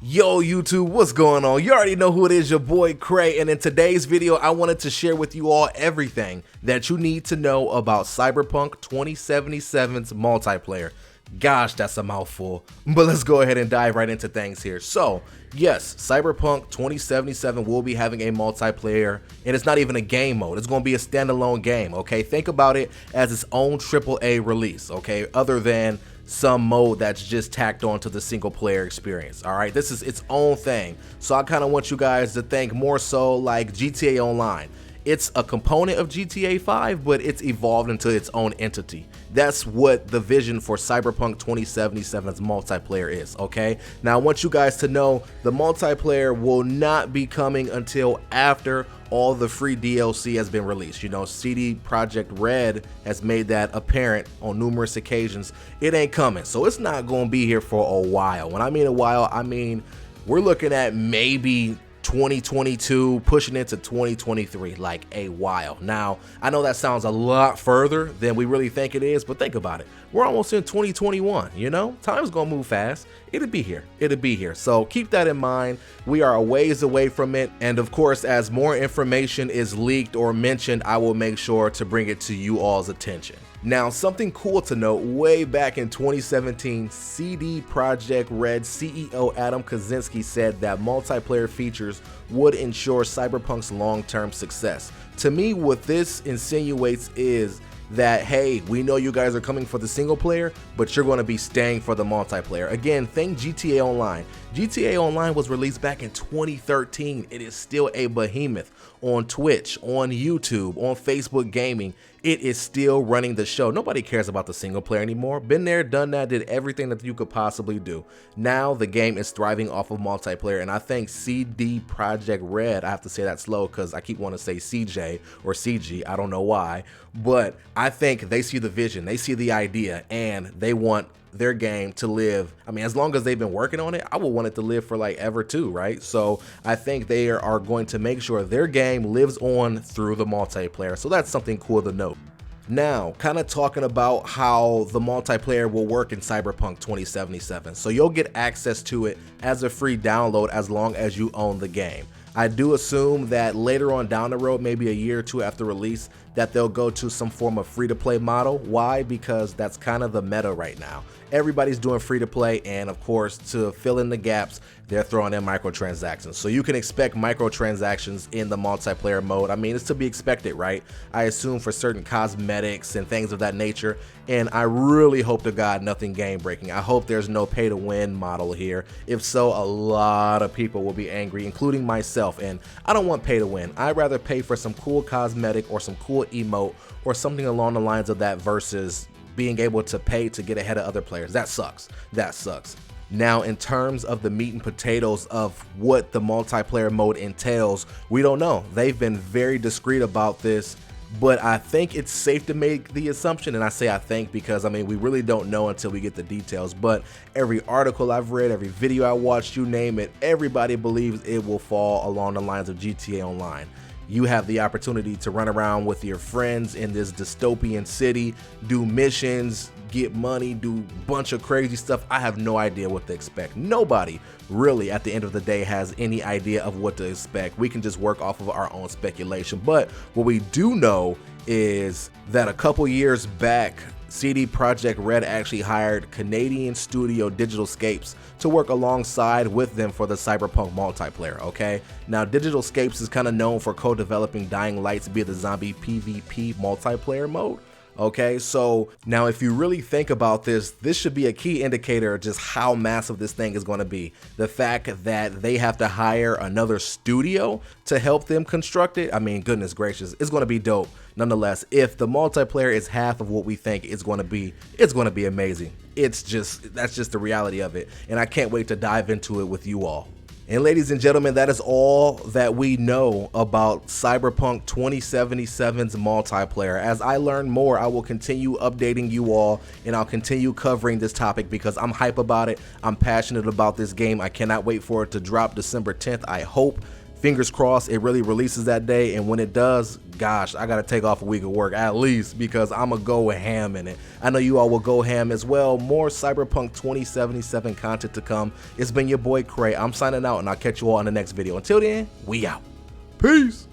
Yo YouTube, what's going on? You already know who it is, your boy Cray, and in today's video I wanted to share with you all everything that you need to know about Cyberpunk 2077's multiplayer. Gosh, that's a mouthful, but let's go ahead and dive right into things here. So yes, Cyberpunk 2077 will be having a multiplayer, and it's not even a game mode. It's going to be a standalone game, okay? Think about it as its own AAA release, okay? Other than some mode that's just tacked on to the single player experience. All right, this is its own thing. So I kind of want you guys to think more so like GTA Online. It's a component of GTA 5, but it's evolved into its own entity. That's what the vision for Cyberpunk 2077's multiplayer is, okay? Now I want you guys to know the multiplayer will not be coming until after all the free DLC has been released. You know, CD PROJEKT RED has made that apparent on numerous occasions. It ain't coming, so it's not gonna be here for a while. When I mean a while, I mean we're looking at maybe 2022 pushing into 2023, like a while. Now I know that sounds a lot further than we really think it is, but think about it, we're almost in 2021. You know, time's gonna move fast. It'll be here, so keep that in mind. We are a ways away from it, and of course as more information is leaked or mentioned, I will make sure to bring it to you all's attention. Now, something cool to note, way back in 2017, CD PROJEKT RED CEO Adam Kaczynski said that multiplayer features would ensure Cyberpunk's long-term success. To me, what this insinuates is that, hey, we know you guys are coming for the single player, but you're going to be staying for the multiplayer. Again, think GTA Online. GTA Online was released back in 2013. It is still a behemoth on Twitch, on YouTube, on Facebook Gaming. It is still running the show. Nobody cares about the single player anymore. Been there, done that, did everything that you could possibly do. Now the game is thriving off of multiplayer, and I think CD PROJEKT RED, I have to say that slow because I keep wanting to say CJ or CG, I don't know why, but I think they see the vision, they see the idea, and they want their game to live. I mean, as long as they've been working on it, I would want it to live for like ever too, right? So I think they are going to make sure their game lives on through the multiplayer. So that's something cool to note. Now, kind of talking about how the multiplayer will work in Cyberpunk 2077. So you'll get access to it as a free download as long as you own the game. I do assume that later on down the road, maybe a year or two after release, that they'll go to some form of free-to-play model. Why? Because that's kind of the meta right now. Everybody's doing free-to-play, and of course, to fill in the gaps, they're throwing in microtransactions. So you can expect microtransactions in the multiplayer mode. I mean, it's to be expected, right? I assume for certain cosmetics and things of that nature, and I really hope to God nothing game-breaking. I hope there's no pay-to-win model here. If so, a lot of people will be angry, including myself, and I don't want pay-to-win. I'd rather pay for some cool cosmetic or some cool emote or something along the lines of that versus being able to pay to get ahead of other players. That sucks. That sucks. Now, in terms of the meat and potatoes of what the multiplayer mode entails, we don't know. They've been very discreet about this, but I think it's safe to make the assumption, and I say I think because, I mean, we really don't know until we get the details, but every article I've read, every video I watched, you name it, everybody believes it will fall along the lines of GTA Online. You have the opportunity to run around with your friends in this dystopian city, do missions, get money, do a bunch of crazy stuff. I have no idea what to expect. Nobody really at the end of the day has any idea of what to expect. We can just work off of our own speculation. But what we do know is that a couple years back, CD PROJEKT RED actually hired Canadian studio Digitalscapes to work alongside with them for the Cyberpunk multiplayer, okay? Now, Digitalscapes is kind of known for co-developing Dying Light's Be the Zombie PvP multiplayer mode. Okay, so now if you really think about this, this should be a key indicator of just how massive this thing is going to be. The fact that they have to hire another studio to help them construct it, I mean, goodness gracious, it's going to be dope. Nonetheless, if the multiplayer is half of what we think it's going to be amazing. That's just the reality of it, and I can't wait to dive into it with you all. And ladies and gentlemen, that is all that we know about Cyberpunk 2077's multiplayer. As I learn more, I will continue updating you all, and I'll continue covering this topic because I'm hype about it. I'm passionate about this game. I cannot wait for it to drop December 10th. I hope, fingers crossed, it really releases that day, and when it does, gosh, I gotta take off a week of work at least because I'ma go ham in it. I know you all will go ham as well. More Cyberpunk 2077 content to come. It's been your boy Cray. I'm signing out, and I'll catch you all in the next video. Until then, we out. Peace.